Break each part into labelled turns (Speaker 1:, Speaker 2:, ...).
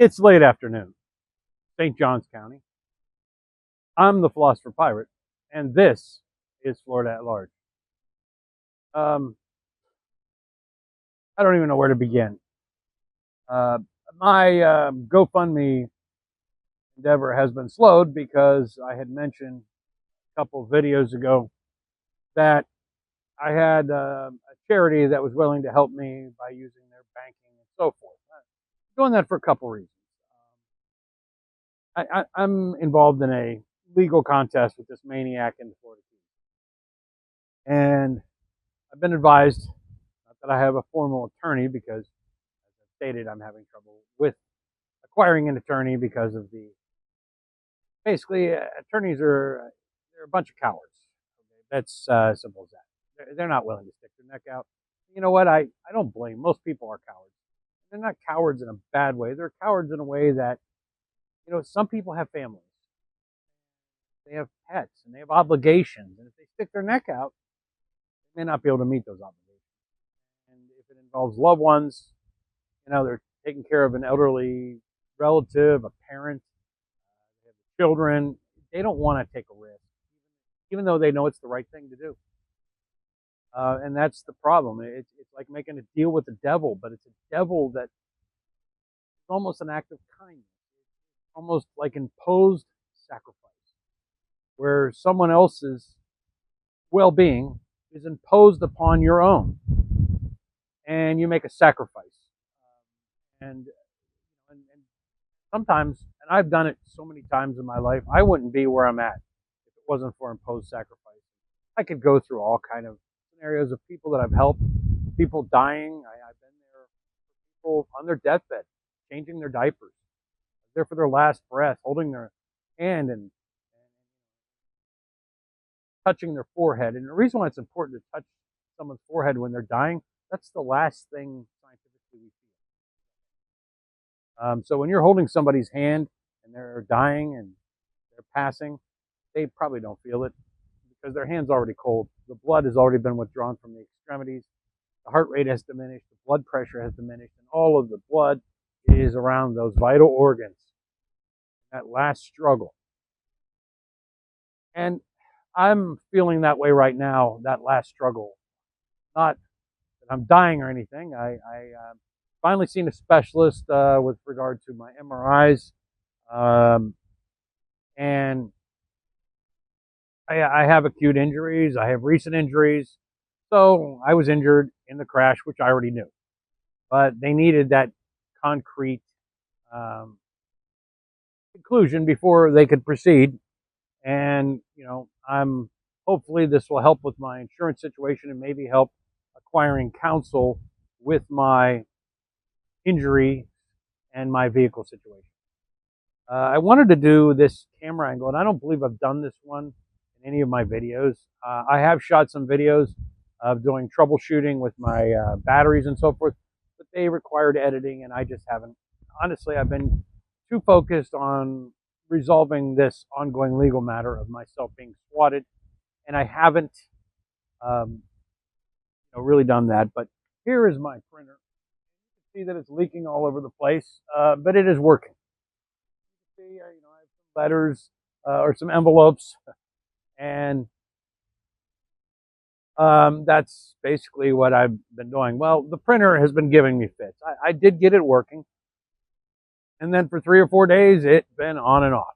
Speaker 1: It's late afternoon, St. Johns County. I'm the Philosopher Pirate, and this is Florida at Large. Um, I don't even know where to begin. Uh, my GoFundMe endeavor has been slowed because I had mentioned a couple of videos ago that I had a charity that was willing to help me by using their banking and so forth. I'm doing that for a couple of reasons. I'm involved in a legal contest with this maniac in the Florida Keys. And I've been advised, not that I have a formal attorney because, as I stated, I'm having trouble with acquiring an attorney because of basically, attorneys they're a bunch of cowards. That's simple as that. They're not willing to stick their neck out. You know what? I don't blame. Most people are cowards. They're not cowards in a bad way. They're cowards in a way that, some people have families. They have pets and they have obligations. And if they stick their neck out, they may not be able to meet those obligations. And if it involves loved ones, they're taking care of an elderly relative, a parent, they have children. They don't want to take a risk, even though they know it's the right thing to do. And that's the problem. It's like making a deal with the devil, but it's a devil that is almost an act of kindness, almost like imposed sacrifice, where someone else's well-being is imposed upon your own, and you make a sacrifice. And sometimes, and I've done it so many times in my life, I wouldn't be where I'm at if it wasn't for imposed sacrifice. I could go through all kind of scenarios of people that I've helped, people dying. I've been there for people on their deathbed, changing their diapers, there for their last breath, holding their hand and touching their forehead. And the reason why it's important to touch someone's forehead when they're dying, that's the last thing scientifically we feel. So when you're holding somebody's hand and they're dying and they're passing, they probably don't feel it because their hand's already cold. The blood has already been withdrawn from the extremities. The heart rate has diminished. The blood pressure has diminished. And all of the blood is around those vital organs. That last struggle. And I'm feeling that way right now, that last struggle. Not that I'm dying or anything. I finally seen a specialist with regard to my MRIs. And I have acute injuries. I have recent injuries. So I was injured in the crash, which I already knew. But they needed that concrete conclusion before they could proceed. And, I'm hopefully this will help with my insurance situation and maybe help acquiring counsel with my injury and my vehicle situation. I wanted to do this camera angle, and I don't believe I've done this one in any of my videos. I have shot some videos of doing troubleshooting with my batteries and so forth, but they required editing, and I just haven't. Honestly, I've been too focused on resolving this ongoing legal matter of myself being swatted, and I haven't really done that. But here is my printer. You can see that it's leaking all over the place, but it is working. You can see, I have some letters or some envelopes, and that's basically what I've been doing. Well, the printer has been giving me fits. I did get it working. And then for 3 or 4 days, it's been on and off.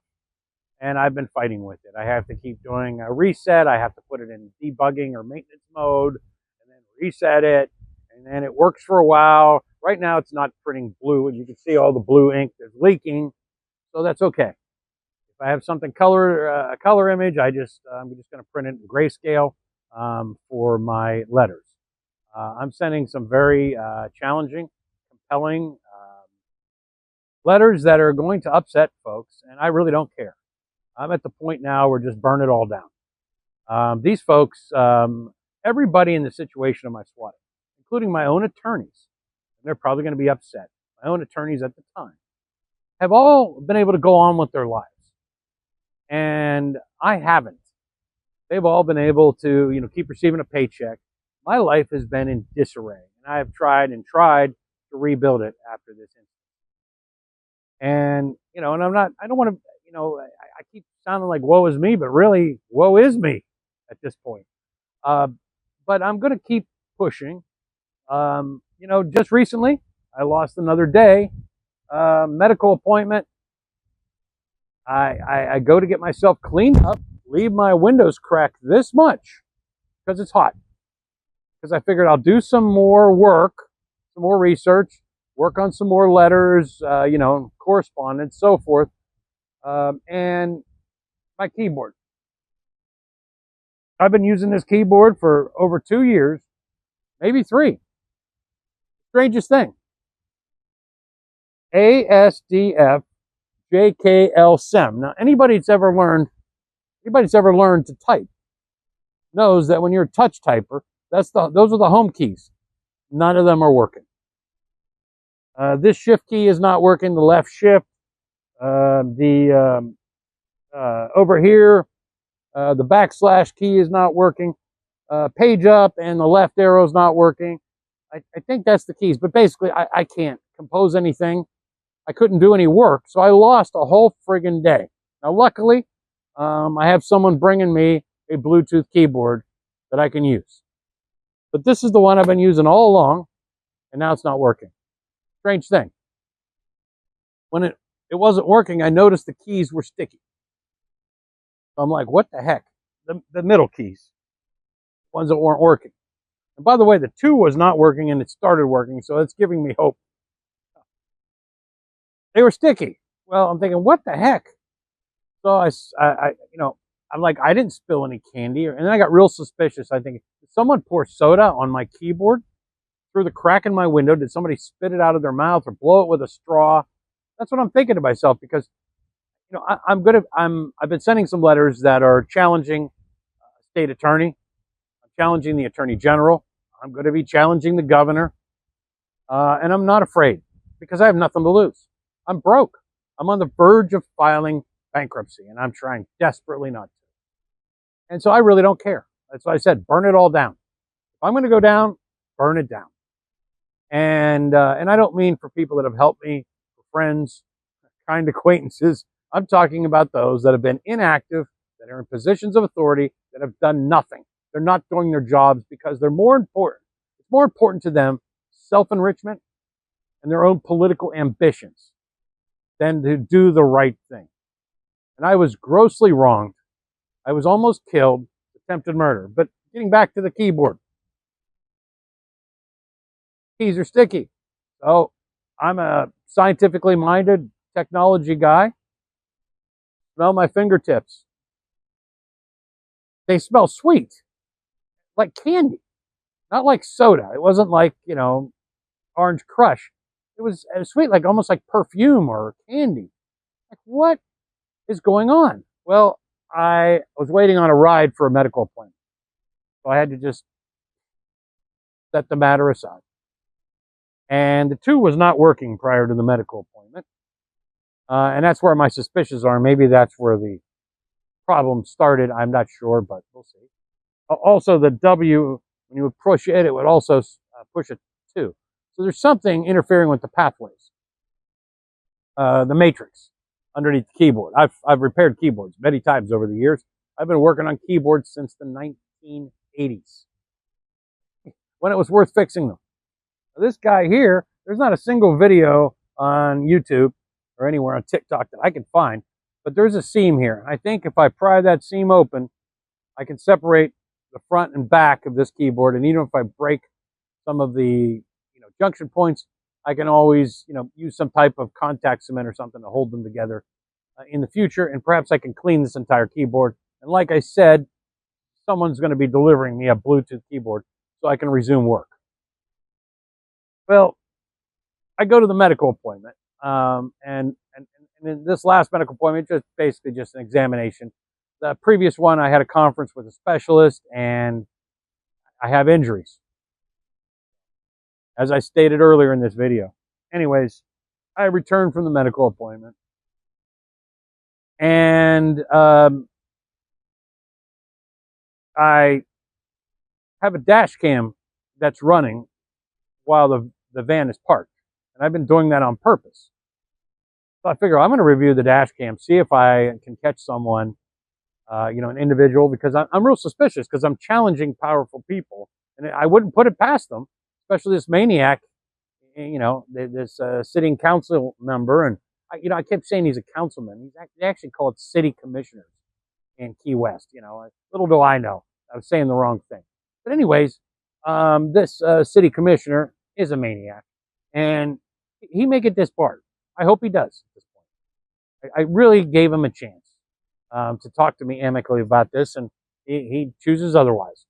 Speaker 1: And I've been fighting with it. I have to keep doing a reset. I have to put it in debugging or maintenance mode and then reset it. And then it works for a while. Right now, it's not printing blue. And you can see all the blue ink that's leaking. So that's okay. If I have something a color image, I'm just going to print it in grayscale for my letters. I'm sending some very challenging, compelling letters that are going to upset folks, and I really don't care. I'm at the point now where just burn it all down. These folks, everybody in the situation of my swatting, including my own attorneys, and they're probably going to be upset. My own attorneys at the time have all been able to go on with their lives, and I haven't. They've all been able to, keep receiving a paycheck. My life has been in disarray, and I have tried and tried to rebuild it after this incident. And, you know, and I don't want to, you know, I keep sounding like woe is me, but really, woe is me at this point. Uh, but I'm going to keep pushing. You know, just recently, I lost another day, medical appointment. I go to get myself cleaned up, leave my windows cracked this much because it's hot. Because I figured I'll do some more work, some more research, work on some more letters, you know, correspondence, so forth, and my keyboard. I've been using this keyboard for over 2 years, maybe 3. Strangest thing. ASDF JKL SEM. Now, anybody's ever learned to type knows that when you're a touch typer, those are the home keys. None of them are working. This shift key is not working. The left shift, over here, the backslash key is not working. Page up and the left arrow is not working. I think that's the keys, but basically I can't compose anything. I couldn't do any work, so I lost a whole friggin' day. Now, luckily, I have someone bringing me a Bluetooth keyboard that I can use. But this is the one I've been using all along, and now it's not working. Strange thing. When it wasn't working, I noticed the keys were sticky. So I'm like, what the heck? The middle keys, ones that weren't working. And by the way, the 2 was not working, and it started working, so it's giving me hope. They were sticky. Well, I'm thinking, what the heck? So I you know, I'm like, I didn't spill any candy. And then I got real suspicious. I think, did someone pour soda on my keyboard through the crack in my window? Did somebody spit it out of their mouth or blow it with a straw? That's what I'm thinking to myself, because, you know, I've been sending some letters that are challenging state attorney. I'm challenging the attorney general. I'm going to be challenging the governor. And I'm not afraid because I have nothing to lose. I'm broke. I'm on the verge of filing bankruptcy, and I'm trying desperately not to. And so I really don't care. That's why I said, burn it all down. If I'm going to go down, burn it down. And I don't mean for people that have helped me, for friends, kind acquaintances. I'm talking about those that have been inactive, that are in positions of authority, that have done nothing. They're not doing their jobs because they're more important. It's more important to them self-enrichment and their own political ambitions than to do the right thing. And I was grossly wronged. I was almost killed, attempted murder. But getting back to the keyboard. Keys are sticky. So I'm a scientifically minded technology guy. Smell my fingertips. They smell sweet, like candy, not like soda. It wasn't like, you know, Orange Crush. It was sweet, like almost like perfume or candy. Like, what is going on? Well, I was waiting on a ride for a medical appointment. So I had to just set the matter aside. And the 2 was not working prior to the medical appointment. And that's where my suspicions are. Maybe that's where the problem started. I'm not sure, but we'll see. Also, the W, when you would push it, it would also push it too. So there's something interfering with the pathways, the matrix underneath the keyboard. I've repaired keyboards many times over the years. I've been working on keyboards since the 1980s, when it was worth fixing them. Now, this guy here, there's not a single video on YouTube or anywhere on TikTok that I can find, but there's a seam here. I think if I pry that seam open, I can separate the front and back of this keyboard, and even if I break some of the junction points, I can always use some type of contact cement or something to hold them together in the future, and perhaps I can clean this entire keyboard. And like I said, someone's going to be delivering me a Bluetooth keyboard so I can resume work. Well, I go to the medical appointment, and in this last medical appointment, just basically just an examination. The previous one, I had a conference with a specialist, and I have injuries, as I stated earlier in this video. Anyways, I returned from the medical appointment, and I have a dash cam that's running while the van is parked. And I've been doing that on purpose. So I figure I'm going to review the dash cam, see if I can catch someone, an individual, because I'm real suspicious because I'm challenging powerful people, and I wouldn't put it past them, especially this maniac, this sitting council member. And I kept saying he's a councilman. They actually call it city commissioners in Key West. Little do I know, I was saying the wrong thing. But anyways, this city commissioner is a maniac, and he may get disbarred. I hope he does at this point. I really gave him a chance to talk to me amicably about this, and he chooses otherwise.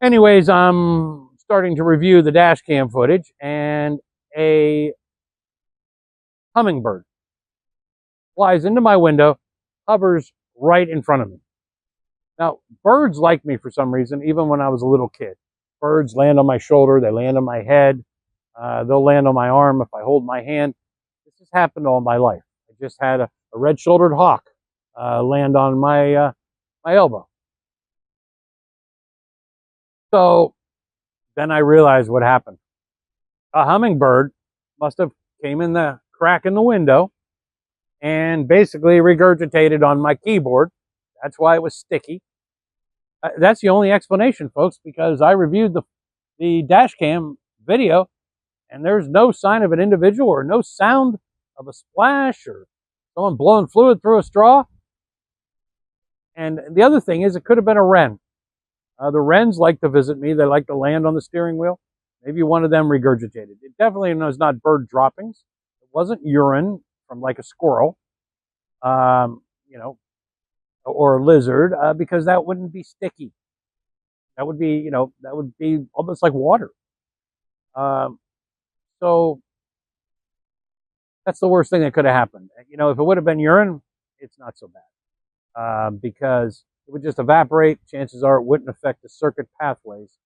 Speaker 1: Anyways, I'm starting to review the dash cam footage, and a hummingbird flies into my window, hovers right in front of me. Now, birds like me for some reason, even when I was a little kid. Birds land on my shoulder, they land on my head, they'll land on my arm if I hold my hand. This has happened all my life. I just had a red-shouldered hawk land on my elbow. So then I realized what happened. A hummingbird must have came in the crack in the window and basically regurgitated on my keyboard. That's why it was sticky. That's the only explanation, folks, because I reviewed the dash cam video, and there's no sign of an individual or no sound of a splash or someone blowing fluid through a straw. And the other thing is, it could have been a wren. The wrens like to visit me. They like to land on the steering wheel. Maybe one of them regurgitated. It definitely was not bird droppings. It wasn't urine from like a squirrel, or a lizard, because that wouldn't be sticky. That would be, almost like water. So that's the worst thing that could have happened. If it would have been urine, it's not so bad, because it would just evaporate. Chances are it wouldn't affect the circuit pathways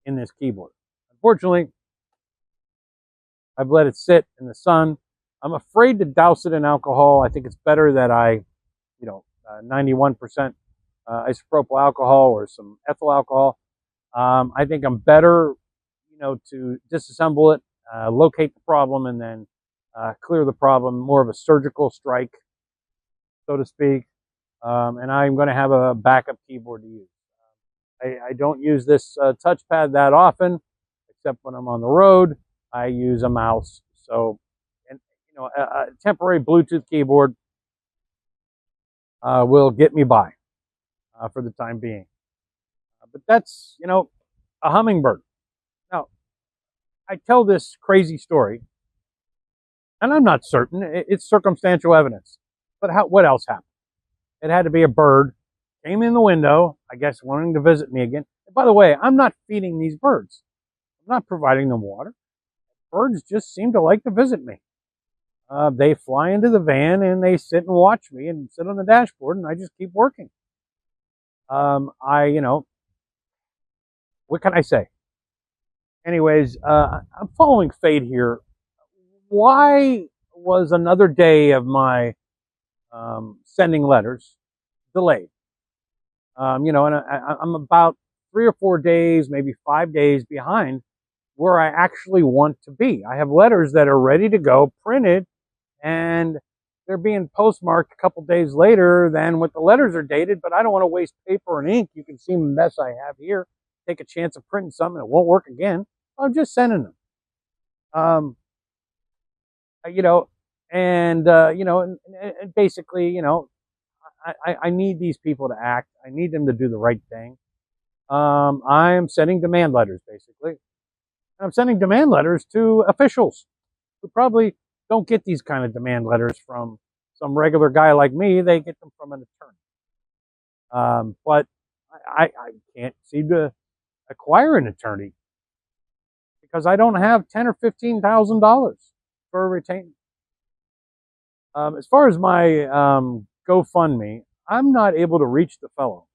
Speaker 1: in this keyboard. Unfortunately, I've let it sit in the sun. I'm afraid to douse it in alcohol. I think it's better that I, 91% isopropyl alcohol or some ethyl alcohol. I think I'm better, to disassemble it, locate the problem, and then clear the problem. More of a surgical strike, so to speak. And I'm going to have a backup keyboard to use. I don't use this touchpad that often, except when I'm on the road. I use a mouse. So, a temporary Bluetooth keyboard will get me by for the time being. But that's, a hummingbird. Now, I tell this crazy story, and I'm not certain. It's circumstantial evidence. But what else happened? It had to be a bird, came in the window, I guess wanting to visit me again. And by the way, I'm not feeding these birds. I'm not providing them water. Birds just seem to like to visit me. They fly into the van and they sit and watch me and sit on the dashboard, and I just keep working. What can I say? Anyways, I'm following fate here. Why was another day of my sending letters delayed? And I'm about 3 or 4 days, maybe 5 days behind where I actually want to be. I have letters that are ready to go, printed, and they're being postmarked a couple days later than what the letters are dated, but I don't want to waste paper and ink. You can see the mess I have here. Take a chance of printing something, it won't work again. I'm just sending them. And basically, I need these people to act. I need them to do the right thing. I am sending demand letters, basically. I'm sending demand letters to officials who probably don't get these kind of demand letters from some regular guy like me. They get them from an attorney. But I can't seem to acquire an attorney because I don't have $10,000 or $15,000 for a retainer. As far as my GoFundMe, I'm not able to reach the fellow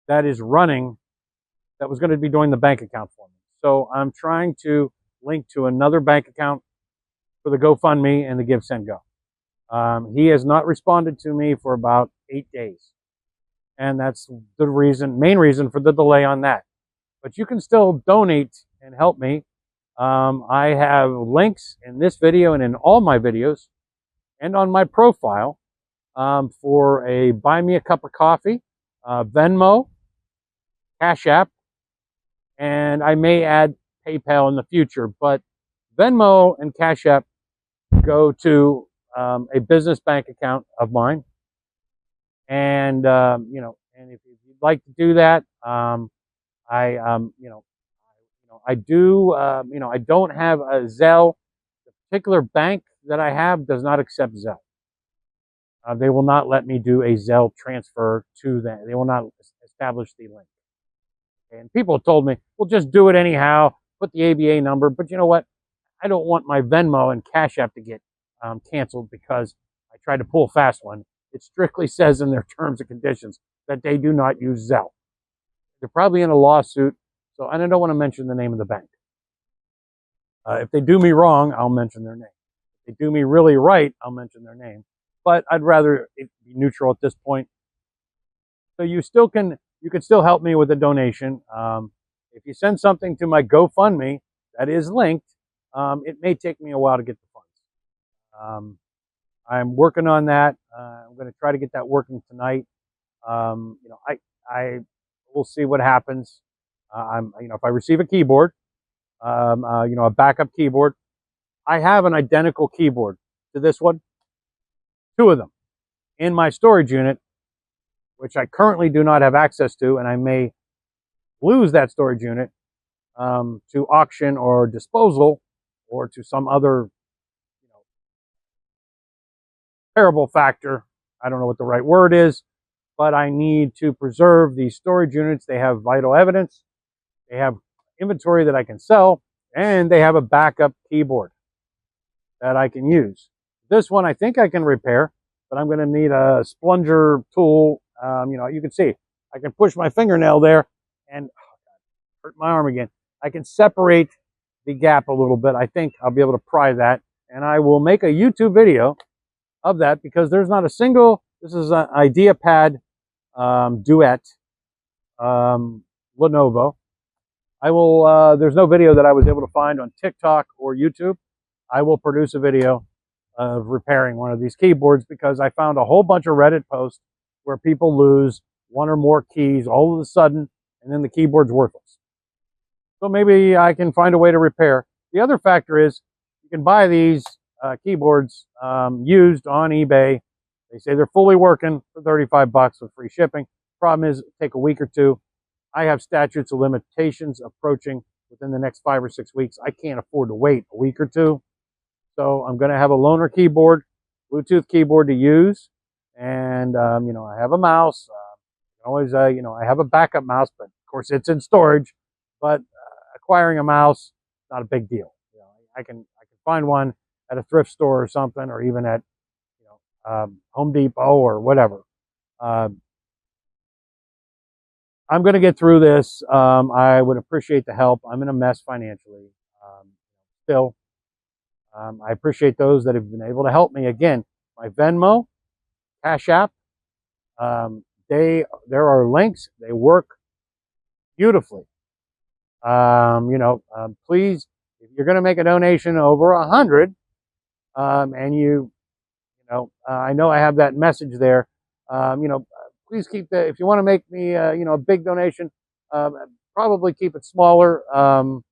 Speaker 1: that is running, that was going to be doing the bank account for me. So I'm trying to link to another bank account for the GoFundMe and the Give, Send, Go. He has not responded to me for about 8 days. And that's the main reason for the delay on that. But you can still donate and help me I have links in this video and in all my videos and on my profile for a Buy Me a Cup of Coffee, Venmo, Cash App, and I may add PayPal in the future. But Venmo and Cash App go to a business bank account of mine. And, and if you'd like to do that, I do, I don't have a Zelle. The particular bank that I have does not accept Zelle. They will not let me do a Zelle transfer to them. They will not establish the link. And people have told me, well, just do it anyhow, put the ABA number. But you know what? I don't want my Venmo and Cash App to get canceled because I tried to pull a fast one. It strictly says in their terms and conditions that they do not use Zelle. They're probably in a lawsuit, so and I don't want to mention the name of the bank. If they do me wrong, I'll mention their name. If they do me really right, I'll mention their name. But I'd rather it be neutral at this point. So you can still help me with a donation. If you send something to my GoFundMe that is linked, it may take me a while to get the funds. I'm working on that. I'm going to try to get that working tonight. I will see what happens. If I receive a keyboard, a backup keyboard, I have an identical keyboard to this one, 2 of them, in my storage unit, which I currently do not have access to, and I may lose that storage unit to auction or disposal or to some other terrible factor. I don't know what the right word is, but I need to preserve these storage units. They have vital evidence. They have inventory that I can sell, and they have a backup keyboard that I can use. This one I think I can repair, but I'm going to need a splunger tool. You can see I can push my fingernail there and hurt my arm again. I can separate the gap a little bit. I think I'll be able to pry that, and I will make a YouTube video of that because there's not a single. This is an IdeaPad Duet Lenovo. There's no video that I was able to find on TikTok or YouTube. I will produce a video of repairing one of these keyboards because I found a whole bunch of Reddit posts where people lose 1 or more keys all of a sudden, and then the keyboard's worthless. So maybe I can find a way to repair. The other factor is you can buy these keyboards used on eBay. They say they're fully working for $35 with free shipping. Problem is, it take a week or two. I have statutes of limitations approaching within the next 5 or 6 weeks. I can't afford to wait a week or two. So I'm going to have a loaner keyboard, Bluetooth keyboard to use. And, I have a mouse. I have a backup mouse, but of course it's in storage. But acquiring a mouse, not a big deal. I can find one at a thrift store or something, or even at, Home Depot or whatever. I'm going to get through this. I would appreciate the help. I'm in a mess financially. Still, I appreciate those that have been able to help me. Again, my Venmo, Cash App, there are links. They work beautifully. Please, if you're going to make a donation over 100, and I know I have that message there. Please keep if you want to make me, a big donation, probably keep it smaller, and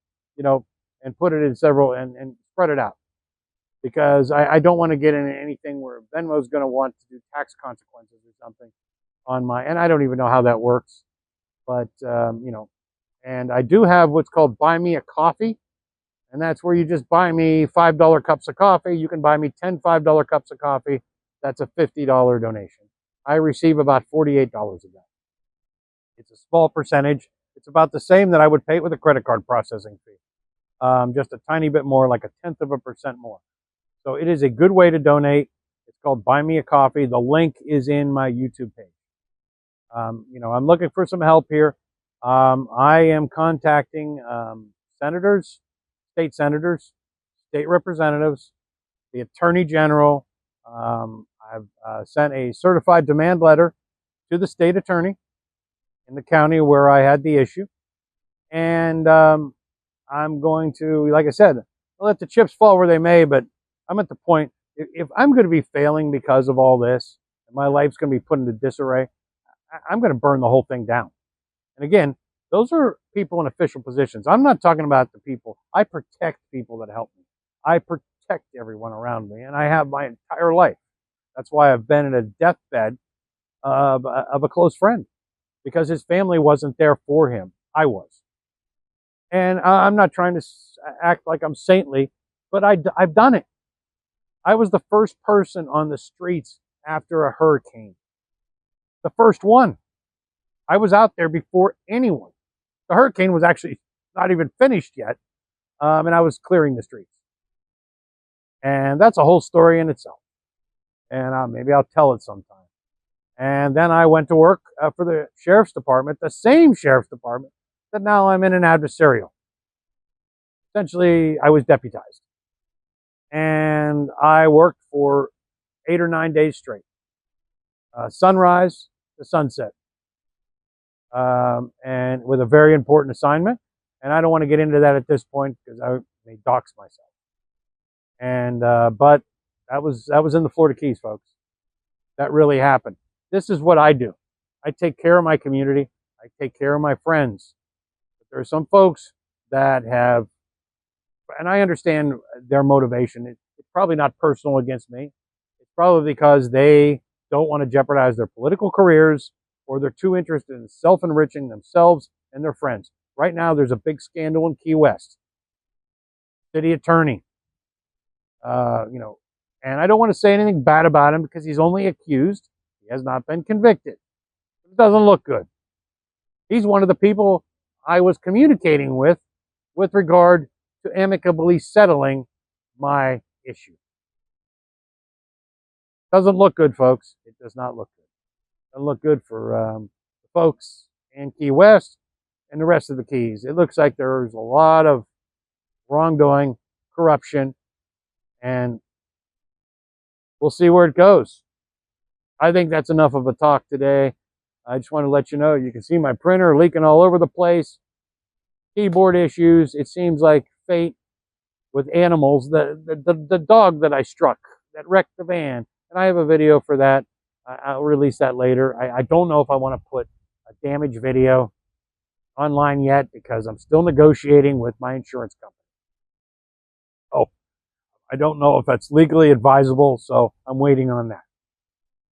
Speaker 1: put it in several and spread it out. Because I don't want to get into anything where Venmo's going to want to do tax consequences or something on and I don't even know how that works. But, and I do have what's called Buy Me a Coffee. And that's where you just buy me $5 cups of coffee. You can buy me 10 $5 cups of coffee. That's a $50 donation. I receive about $48 of that. It's a small percentage. It's about the same that I would pay with a credit card processing fee. Just a tiny bit more, like 0.1% more. So it is a good way to donate. It's called Buy Me a Coffee. The link is in my YouTube page. I'm looking for some help here. I am contacting senators, state representatives, the Attorney General. I've sent a certified demand letter to the state attorney in the county where I had the issue. And I'm going to, like I said, let the chips fall where they may, but I'm at the point, if I'm going to be failing because of all this, and my life's going to be put into disarray, I'm going to burn the whole thing down. And again, those are people in official positions. I'm not talking about the people. I protect people that help me. I protect everyone around me, and I have my entire life. That's why I've been in a deathbed of a close friend, because his family wasn't there for him. I was. And I'm not trying to act like I'm saintly, but I've done it. I was the first person on the streets after a hurricane. The first one. I was out there before anyone. The hurricane was actually not even finished yet, and I was clearing the streets. And that's a whole story in itself. And maybe I'll tell it sometime. And then I went to work for the sheriff's department, the same sheriff's department that now I'm in an adversarial. Essentially, I was deputized. And I worked for 8 or 9 days straight. Sunrise to sunset. And with a very important assignment. And I don't want to get into that at this point because I may dox myself. And but that was in the Florida Keys, folks. That really happened. This is what I do. I take care of my community. I take care of my friends. But there are some folks that have, and I understand their motivation. It's probably not personal against me. It's probably because they don't want to jeopardize their political careers, or they're too interested in self-enriching themselves and their friends. Right now, there's a big scandal in Key West. City attorney, and I don't want to say anything bad about him because he's only accused. He has not been convicted. It doesn't look good. He's one of the people I was communicating with regard to amicably settling my issue. Doesn't look good, folks. It does not look good. Doesn't look good for the folks in Key West and the rest of the Keys. It looks like there's a lot of wrongdoing, corruption, and we'll see where it goes. I think that's enough of a talk today. I just want to let you know, you can see my printer leaking all over the place. Keyboard issues. It seems like fate with animals. The dog that I struck that wrecked the van, and I have a video for that. I'll release that later. I don't know if I want to put a damage video online yet because I'm still negotiating with my insurance company. Oh, I don't know if that's legally advisable, so I'm waiting on that.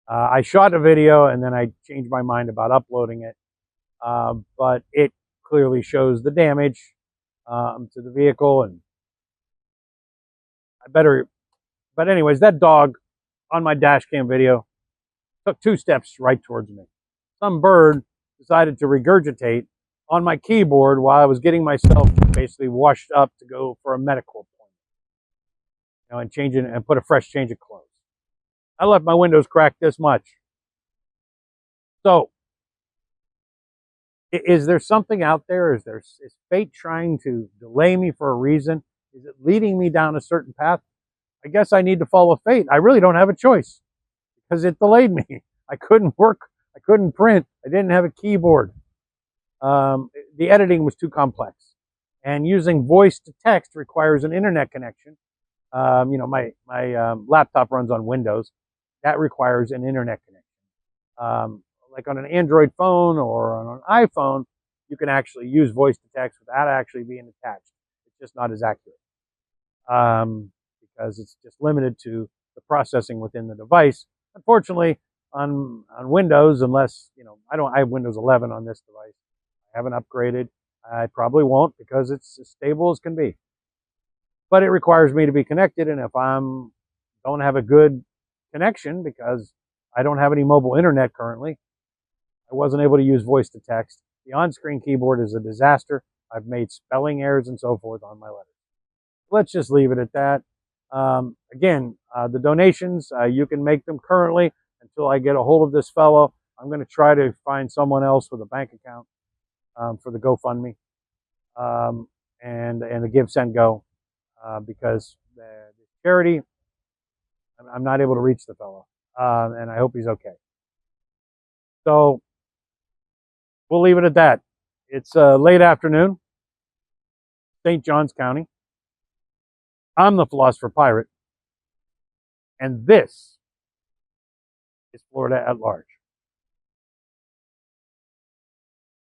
Speaker 1: I shot a video and then I changed my mind about uploading it, but it clearly shows the damage to the vehicle, and I better. But anyways, that dog on my dash cam video took 2 steps right towards me. Some bird decided to regurgitate on my keyboard while I was getting myself basically washed up to go for a medical appointment, and change it and put a fresh change of clothes. I left my windows cracked this much. So, is there something out there? Is fate trying to delay me for a reason? Is it leading me down a certain path? I guess I need to follow fate. I really don't have a choice because it delayed me. I couldn't work. I couldn't print. I didn't have a keyboard. The editing was too complex. And using voice to text requires an internet connection. My laptop runs on Windows. That requires an internet connection. Like on an Android phone or on an iPhone, you can actually use voice to text without actually being attached. It's just not as accurate because it's just limited to the processing within the device. Unfortunately, on Windows, unless I have Windows 11 on this device. I haven't upgraded. I probably won't because it's as stable as can be. But it requires me to be connected, and if don't have a good connection because I don't have any mobile internet currently, I wasn't able to use voice to text. The on-screen keyboard is a disaster. I've made spelling errors and so forth on my letters. Let's just leave it at that. Again, the donations, you can make them currently until I get a hold of this fellow. I'm going to try to find someone else with a bank account for the GoFundMe and the Give, Send, Go because the charity, I'm not able to reach the fellow, and I hope he's okay. So we'll leave it at that. It's late afternoon. St. Johns County. I'm the Philosopher Pirate, and this is Florida at Large.